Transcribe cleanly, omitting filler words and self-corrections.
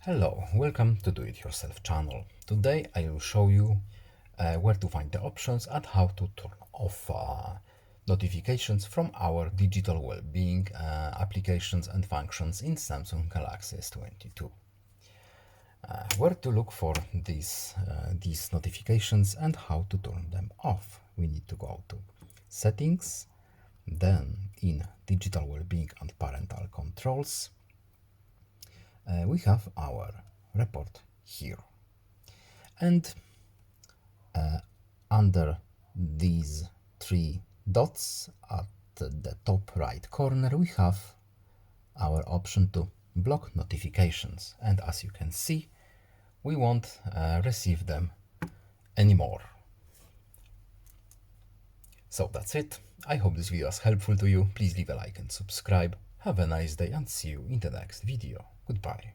Hello, welcome to Do It Yourself channel. Today I will show you where to find the options and how to turn off notifications from our digital well-being applications and functions in Samsung Galaxy S22. Where to look for these notifications and how to turn them off. We need to go to Settings, then in Digital Wellbeing and Parental Controls. We have our report here, and under these three dots at the top right corner we have our option to block notifications, and as you can see we won't receive them anymore. So that's it. I hope this video was helpful to you. Please leave a like and subscribe. Have a nice day and see you in the next video. Goodbye.